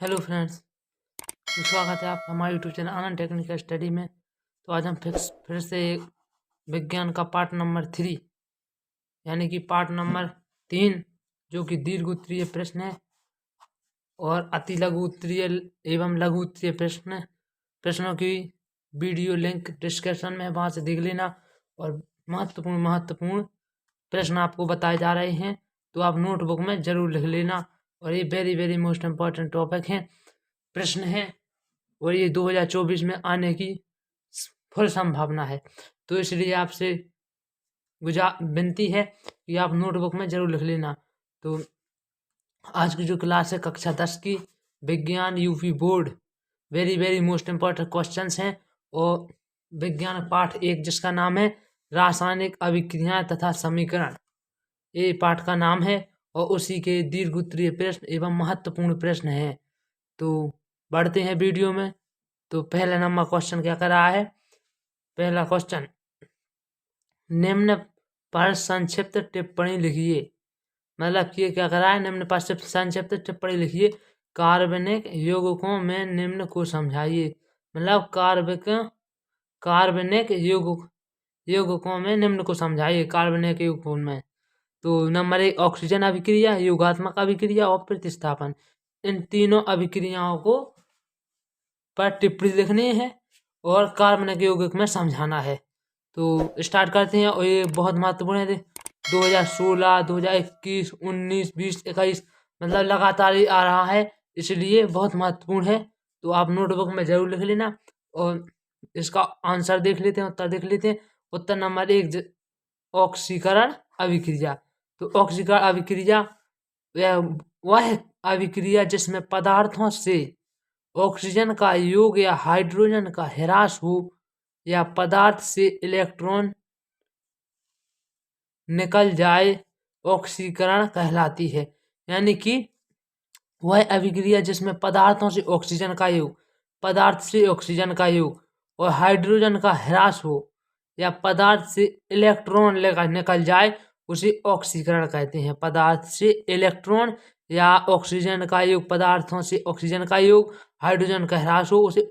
Hello friends, तो स्वागत है आपका हमारे यूट्यूब चैनल आनंद टेक्निकल स्टडी में। तो आज हम फिर से विज्ञान का पार्ट नंबर 3 यानी कि पार्ट नंबर 3 जो कि दीर्घ उत्तरीय प्रश्न है और अति लघु उत्तरीय एवं लघु उत्तरीय प्रश्नों की वीडियो लिंक डिस्क्रिप्शन में है, वहाँ से देख लेना। और महत्वपूर्ण प्रश्न आपको बताए जा रहे हैं, तो आप नोटबुक में ज़रूर लिख लेना। और ये very very most important topic हैं, प्रश्न है, और ये 2024 में आने की फुल संभावना है। तो इसलिए आपसे विनती है कि आप नोटबुक में ज़रूर लिख लेना। तो आज की जो क्लास है कक्षा 10 की विज्ञान UP board very very most important questions हैं। और विज्ञान पाठ 1 जिसका नाम है रासायनिक अभिक्रियाएं तथा समीकरण, ये पाठ का नाम है। और उसी के दीर्घ उत्तरीय प्रश्न एवं महत्वपूर्ण प्रश्न हैं। तो बढ़ते हैं वीडियो में। तो पहला नंबर क्वेश्चन क्या कर रहा है? पहला क्वेश्चन, निम्न पर संक्षिप्त टिप्पणी लिखिए। मतलब कि क्या कर रहा है? निम्न पर संक्षिप्त टिप्पणी लिखिए। कार्बनिक यौगिकों में निम्न को समझाइए। मतलब कार्बनिक यौगिकों में निम्न को समझाइए। कार्बनिक यौगिकों में तो नंबर 1 ऑक्सीजन अभिक्रिया, योगात्मक अभिक्रिया और प्रतिस्थापन, इन तीनों अभिक्रियाओं को पर टिप्पणी लिखनी है और कार्बनिक यौगिक में समझाना है। तो स्टार्ट करते हैं। और ये बहुत महत्वपूर्ण है। 2016, 2021, 19, 20, 21 मतलब लगातार ही आ रहा है, इसलिए बहुत महत्वपूर्ण है। तो आप नोटबुक में जरूर लिख लेना। और इसका आंसर देख लेते हैं, उत्तर देख लेते हैं। उत्तर नंबर 1 ऑक्सीकरण अभिक्रिया। तो ऑक्सीकरण अभिक्रिया वह अभिक्रिया जिसमें पदार्थों से ऑक्सीजन का योग या हाइड्रोजन का ह्रास हो या पदार्थ से इलेक्ट्रॉन निकल जाए, ऑक्सीकरण कहलाती है। यानी कि वह अभिक्रिया जिसमें पदार्थों से ऑक्सीजन का योग, पदार्थ से ऑक्सीजन का योग और हाइड्रोजन का ह्रास हो या पदार्थ से इलेक्ट्रॉन निकल जाए, उसे ऑक्सीकरण कहते हैं। पदार्थ से इलेक्ट्रॉन या ऑक्सीजन का योग, पदार्थों से ऑक्सीजन का योग, हाइड्रोजन का ह्रास हो, उसे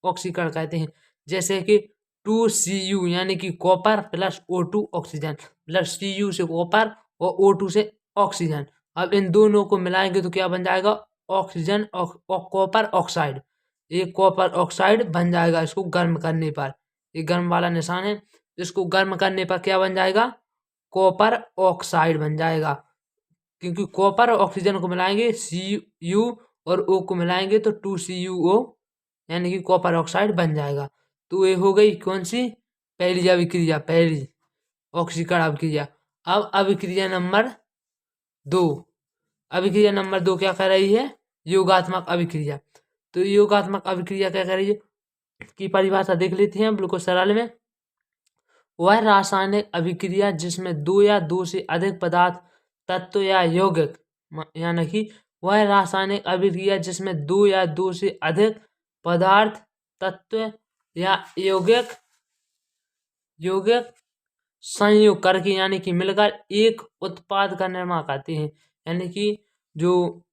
ऑक्सीकरण कहते हैं। जैसे कि 2Cu यानी कि copper plus O2 oxygen, plus Cu से कॉपर और O2 से ऑक्सीजन। अब इन दोनों को मिलाएंगे तो क्या बन जाएगा? ऑक्सीजन और कॉपर ऑक्साइड। ये कॉपर ऑक्साइड बन जाएगा इसको गर्म करने पर। ये गर्म वाला निशान है, इसको गर्म करने पर क्या बन जाएगा? कॉपर ऑक्साइड बन जाएगा। क्योंकि कॉपर और ऑक्सीजन को मिलाएंगे Cu और O को मिलाएंगे तो 2CuO यानी कि कॉपर ऑक्साइड बन जाएगा। तो ये हो गई कौन सी? पहली अभिक्रिया, पहली ऑक्सीकरण अभिक्रिया। अब अभिक्रिया नंबर 2, अभिक्रिया नंबर 2 क्या कर रही है? योगात्मक अभिक्रिया। तो योगात्मक अभिक्रिया क्या कर रही है की परिभाषा देख लेते हैं बिल्कुल सरल में। वह रासायनिक अभिक्रिया जिसमें 2 या 2 से अधिक पदार्थ, तत्व या यौगिक, यानी कि वह रासायनिक अभिक्रिया जिसमें 2 या 2 से अधिक पदार्थ, तत्व या यौगिक संयोग करके यानी कि मिलकर एक उत्पाद का निर्माण करते हैं। यानी कि जो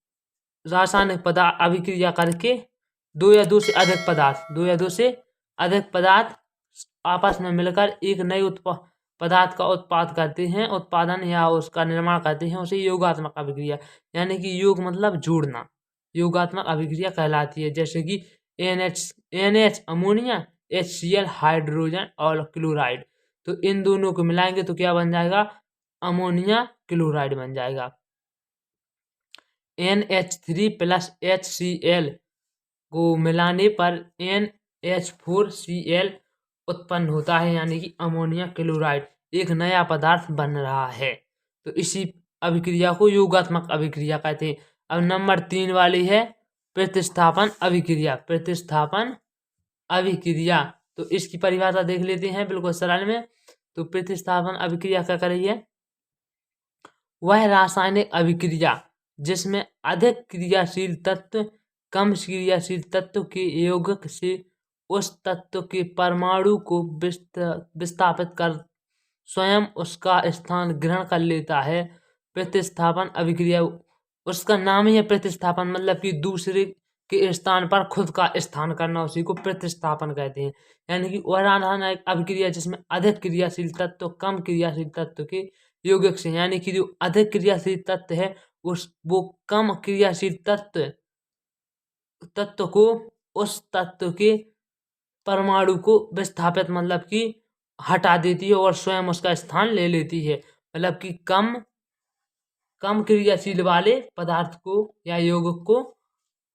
रासायनिक पदार्थ अभिक्रिया करके 2 या 2 से अधिक पदार्थ, 2 या 2 से अधिक पदार्थ आपस में मिलकर एक नए पदार्थ का उत्पाद करते हैं, उत्पादन या उसका निर्माण करते हैं, उसे योगात्मक अभिक्रिया यानी कि योग मतलब जोड़ना, योगात्मक अभिक्रिया कहलाती है। जैसे कि NH अमोनिया, HCl हाइड्रोजन और क्लोराइड। तो इन दोनों को मिलाएंगे तो क्या बन जाएगा? अमोनिया क्लोराइड बन जाएगा। NH3 प्लस HCl को मिलाने पर NH4Cl उत्पन्न होता है, यानी कि अमोनिया क्लोराइड, एक नया पदार्थ बन रहा है। तो इसी अभिक्रिया को योगात्मक अभिक्रिया कहते हैं। अब नंबर 3 वाली है प्रतिस्थापन अभिक्रिया। प्रतिस्थापन अभिक्रिया, तो इसकी परिभाषा देख लेते हैं बिल्कुल सरल में। तो प्रतिस्थापन अभिक्रिया क्या कर रही है? वह रासायनिक अभिक्रिया जिसमें अधिक क्रियाशील तत्व कम क्रियाशील तत्व के यौगिक से उस तत्व के परमाणु को विस्थापित कर स्वयं उसका स्थान ग्रहण कर लेता है। प्रतिस्थापन अभिक्रिया, उसका नाम ही है प्रतिस्थापन, मतलब कि दूसरे के स्थान पर खुद का स्थान करना, उसी को प्रतिस्थापन कहते हैं। यानी कि वह रासायनिक अभिक्रिया जिसमें अधिक क्रियाशील तत्व कम क्रियाशील तत्व के यौगिक से, यानी कि जो अधिक क्रियाशील तत्व है वो कम क्रियाशील तत्व को उस तत्व के परमाणु को विस्थापित मतलब कि हटा देती है और स्वयं उसका स्थान ले लेती है। मतलब कि कम कम क्रियाशील वाले पदार्थ को या यौगिक को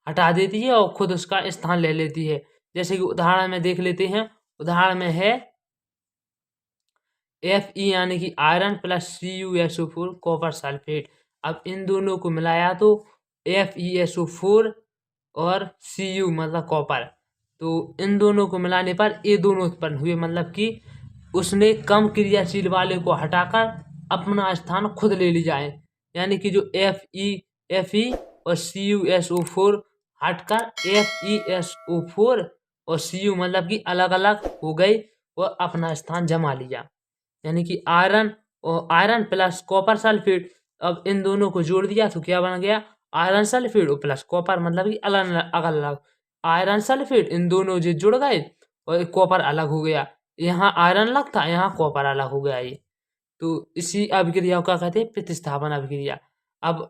हटा देती है और खुद उसका स्थान ले लेती है। जैसे कि उदाहरण में देख लेते हैं। उदाहरण में है Fe यानी कि iron plus CuSO4 copper sulphate. अब इन दोनों को मिलाया तो FeSO4 और Cu मतलब कॉपर, तो इन दोनों को मिलाने पर ये दोनों उत्पन्न हुए। मतलब कि उसने कम क्रियाशील वाले को हटाकर अपना स्थान खुद ले ली जाए। यानी कि जो Fe और CuSO4 हटकर FeSO4 और Cu मतलब कि अलग अलग हो गए और अपना स्थान जमा लिया। यानी कि आयरन प्लस कॉपर सल्फेट। अब इन दोनों को जोड़ दिया तो क्या बन गया, आयरन सल्फेट और प्लस कॉपर, मतलब कि अलग अलग आयरन सल्फेट, इन दोनों जो जुड़ गए और कॉपर अलग हो गया। यहाँ आयरन अलग था, यहाँ कॉपर अलग हो गया। ये तो इसी अभिक्रिया का कहते हैं प्रतिस्थापन अभिक्रिया। अब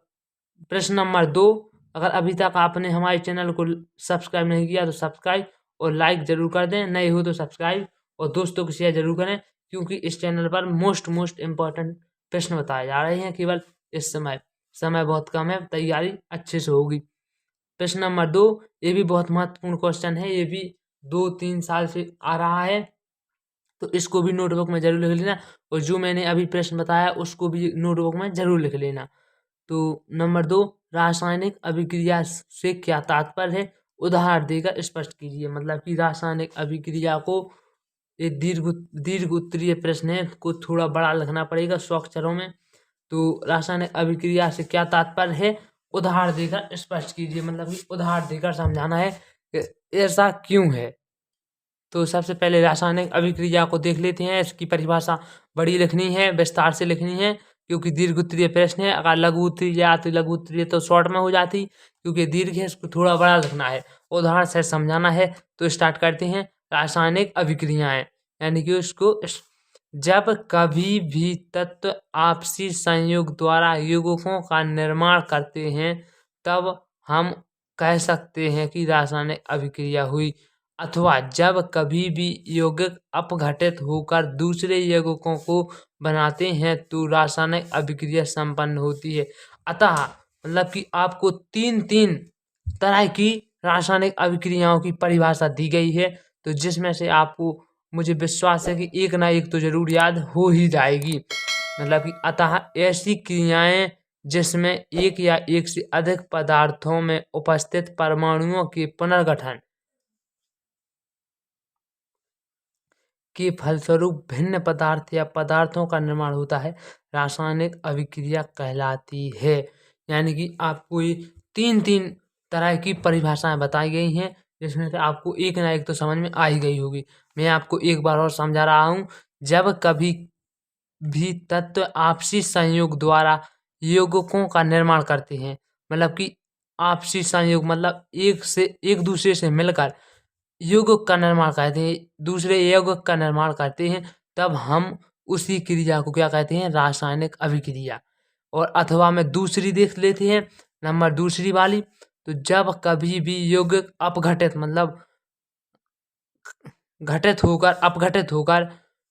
प्रश्न नंबर 2, अगर अभी तक आपने हमारे चैनल को सब्सक्राइब नहीं किया तो सब्सक्राइब और लाइक जरूर कर दें, नए हो तो सब्सक्राइब और दोस्तों को शेयर जरूर करें, क्योंकि इस चैनल पर मोस्ट इम्पोर्टेंट प्रश्न बताए जा रहे हैं। केवल इस समय बहुत कम है, तैयारी अच्छे से होगी। प्रश्न नंबर 2, ये भी बहुत महत्वपूर्ण क्वेश्चन है, ये भी 2-3 साल से आ रहा है, तो इसको भी नोटबुक में जरूर लिख लेना और जो मैंने अभी प्रश्न बताया उसको भी नोटबुक में जरूर लिख लेना। तो नंबर 2, रासायनिक अभिक्रिया से क्या तात्पर्य है, उदाहरण देकर स्पष्ट कीजिए। मतलब कि रासायनिक अभिक्रिया को एक दीर्घ उत्तरीय प्रश्न है, को थोड़ा बड़ा लिखना पड़ेगा 100 अक्षरों में। तो रासायनिक अभिक्रिया से क्या तात्पर्य है, उदाहरण देकर स्पष्ट कीजिए। मतलब कि उदाहरण देकर समझाना है कि ऐसा क्यों है। तो सबसे पहले रासायनिक अभिक्रिया को देख लेते हैं। इसकी परिभाषा बड़ी लिखनी है, विस्तार से लिखनी है, क्योंकि दीर्घ उत्तरीय प्रश्न है। अगर लघु उत्तरीय आती लघु उत्तरीय तो शॉर्ट में हो जाती, क्योंकि दीर्घ है, इसको थोड़ा बड़ा लिखना है, उदाहरण से समझाना है। तो स्टार्ट करते हैं। रासायनिक अभिक्रियाएं यानी कि उसको जब कभी भी तत्व आपसी संयोग द्वारा यौगिकों का निर्माण करते हैं तब हम कह सकते हैं कि रासायनिक अभिक्रिया हुई, अथवा जब कभी भी यौगिक अपघटित होकर दूसरे यौगिकों को बनाते हैं तो रासायनिक अभिक्रिया संपन्न होती है। अतः मतलब कि आपको तीन तरह की रासायनिक अभिक्रियाओं की परिभाषा दी गई है, तो जिसमें से आपको, मुझे विश्वास है कि एक ना एक तो जरूर याद हो ही जाएगी। मतलब कि अतः ऐसी क्रियाएं जिसमें एक या एक से अधिक पदार्थों में उपस्थित परमाणुओं के पुनर्गठन के फलस्वरूप भिन्न पदार्थ या पदार्थों का निर्माण होता है, रासायनिक अभिक्रिया कहलाती है। यानी कि आपको ये तीन तरह की परिभाषाएं बताई गई हैं, जिसमें से आपको एक ना एक तो समझ में आ ही गई होगी। मैं आपको एक बार और समझा रहा हूँ। जब कभी भी तत्व आपसी संयोग द्वारा यौगिकों का निर्माण करते हैं, मतलब कि आपसी संयोग मतलब एक दूसरे से मिलकर यौगिक का निर्माण करते हैं, दूसरे यौगिक का निर्माण करते हैं, तब हम उसी क्रिया को क्या कहते हैं, रासायनिक अभिक्रिया। और अथवा में दूसरी देख लेते हैं, नंबर दूसरी वाली। तो जब कभी भी यौगिक अपघटित मतलब अपघटित होकर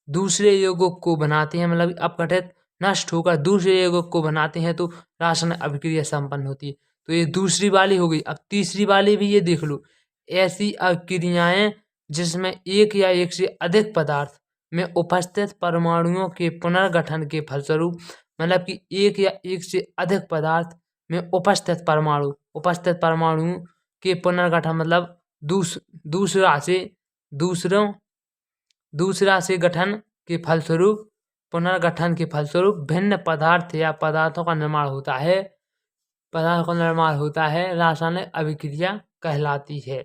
दूसरे यौगिक को बनाते हैं, मतलब अपघटित नष्ट होकर दूसरे यौगिक को बनाते हैं, तो रासायनिक अभिक्रिया संपन्न होती है। तो ये दूसरी वाली हो गई। अब तीसरी वाली भी ये देख लो, ऐसी अभिक्रियाएं जिसमें एक या एक से अधिक पदार्थ में उपस्थित परमाणुओं के पुनर्गठन के फलस्वरूप, मतलब कि एक या एक से अधिक पदार्थ में उपस्थित परमाणु के पुनर्गठन मतलब दूसरा से गठन के फलस्वरूप, पुनर्गठन के फलस्वरूप भिन्न पदार्थ या पदार्थों का निर्माण होता है, रासायनिक अभिक्रिया कहलाती है।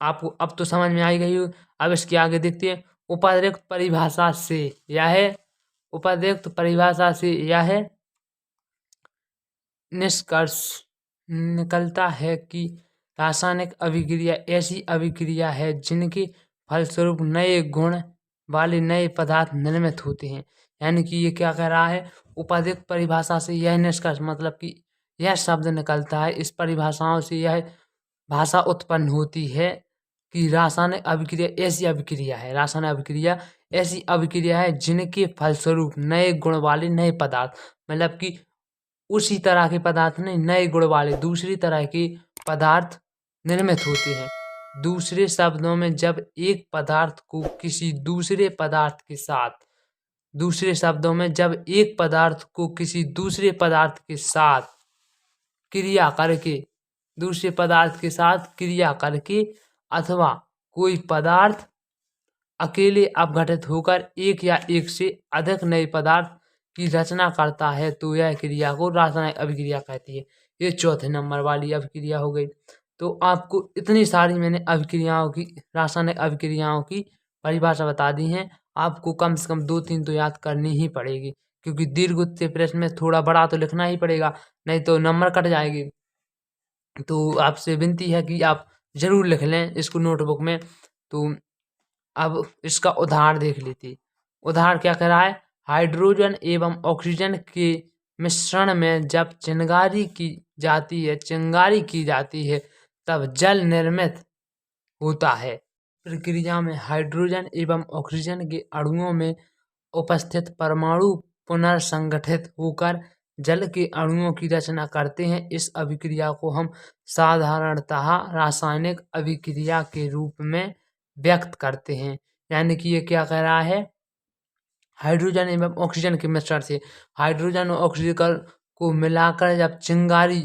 आपको अब तो समझ में आई गई हो। अब इसके आगे देखते हैं। उपर्युक्त परिभाषा से यह निष्कर्ष निकलता है कि रासायनिक अभिक्रिया ऐसी अभिक्रिया है जिनके फलस्वरूप नए गुण वाले नए पदार्थ निर्मित होते हैं। यानी कि ये क्या कह रहा है, उपर्युक्त परिभाषा से यह निष्कर्ष मतलब कि यह शब्द निकलता है, इस परिभाषाओं से यह भाषा उत्पन्न होती है कि रासायनिक अभिक्रिया ऐसी अभिक्रिया है, रासायनिक अभिक्रिया ऐसी अभिक्रिया है जिनके फलस्वरूप नए गुण वाले नए पदार्थ, मतलब कि उसी तरह के पदार्थ नहीं, नए गुण वाले दूसरी तरह के पदार्थ निर्मित होते हैं। दूसरे शब्दों में जब एक पदार्थ को किसी दूसरे पदार्थ के साथ, दूसरे शब्दों में जब एक पदार्थ को किसी दूसरे पदार्थ के साथ क्रिया करके, दूसरे पदार्थ के साथ क्रिया करके अथवा कोई पदार्थ अकेले अपघटित होकर एक या एक से अधिक नए पदार्थ की रचना करता है तो यह क्रिया को रासायनिक अभिक्रिया कहती है। ये चौथे नंबर वाली अभिक्रिया हो गई। तो आपको इतनी सारी मैंने अभिक्रियाओं की, रासायनिक अभिक्रियाओं की परिभाषा बता दी है। आपको कम से कम 2-3 तो याद करनी ही पड़ेगी, क्योंकि दीर्घ उत्तरीय प्रश्न में थोड़ा बड़ा तो लिखना ही पड़ेगा, नहीं तो नंबर कट जाएंगे। तो आपसे विनती है कि आप जरूर लिख लें इसको नोटबुक में। तो अब इसका उदाहरण देख लीजिए। उदाहरण क्या कह रहा है, हाइड्रोजन एवं ऑक्सीजन के मिश्रण में जब चिंगारी की जाती है तब जल निर्मित होता है। प्रक्रिया में हाइड्रोजन एवं ऑक्सीजन के अणुओं में उपस्थित परमाणु पुनर्संगठित होकर जल के अणुओं की रचना करते हैं। इस अभिक्रिया को हम साधारणतः रासायनिक अभिक्रिया के रूप में व्यक्त करते हैं। यानी कि ये क्या कह रहा है, हाइड्रोजन एवं ऑक्सीजन के मिश्रण से हाइड्रोजन और ऑक्सीजन को मिलाकर जब चिंगारी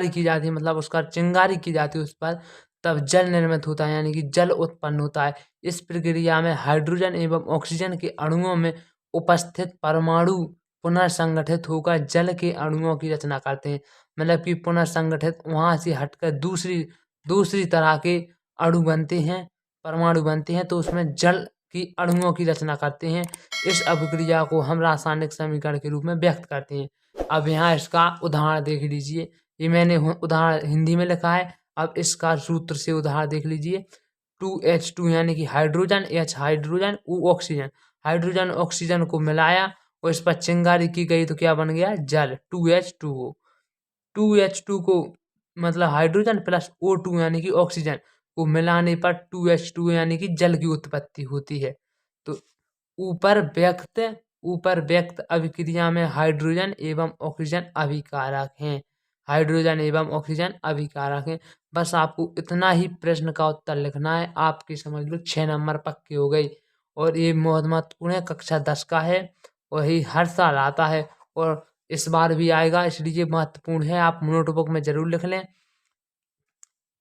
की जाती है, मतलब उसका चिंगारी की जाती है उस पर, तब जल निर्मित होता है, यानी कि जल उत्पन्न होता है। इस प्रक्रिया में हाइड्रोजन एवं ऑक्सीजन के अणुओं में उपस्थित परमाणु पुनर्संगठित होकर जल के अणुओं की रचना करते हैं। मतलब कि पुनर्संगठित वहाँ से हटकर दूसरी तरह के अणु बनते हैं, परमाणु बनते हैं, तो उसमें जल की अणुओं की रचना करते हैं। इस अभिक्रिया को हम रासायनिक समीकरण के रूप में व्यक्त करते हैं। अब यहाँ इसका उदाहरण देख लीजिए। ये मैंने उदाहरण हिंदी में लिखा है, अब इसका सूत्र से उदाहरण देख लीजिए। 2H2 यानी कि hydrogen, H hydrogen, O oxygen. Hydrogen oxygen को मिलाया और इस पर चिंगारी की गई तो क्या बन गया, जल, 2H2O। 2H2 को मतलब हाइड्रोजन प्लस O2 यानी कि ऑक्सीजन को मिलाने पर 2H2 यानी कि जल की उत्पत्ति होती है। तो ऊपर व्यक्त अभिक्रिया में हाइड्रोजन एवं ऑक्सीजन अभिकारक हैं। हाइड्रोजन एवं ऑक्सीजन अभिकारक हैं। बस आपको इतना ही प्रश्न का उत्तर लिखना है, आपकी समझ लो 6 नंबर पक्की हो गई। और ये बहुत महत्वपूर्ण है, कक्षा 10 का है और ये हर साल आता है और इस बार भी आएगा, इसलिए महत्वपूर्ण है। आप नोटबुक में जरूर लिख लें।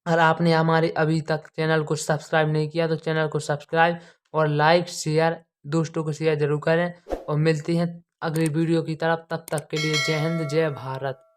अगर आपने हमारे अभी तक चैनल को सब्सक्राइब नहीं किया तो चैनल को सब्सक्राइब और लाइक शेयर दोस्तों को शेयर जरूर करें। और मिलते हैं अगली वीडियो की तरफ, तब तक के लिए जय हिंद जय भारत।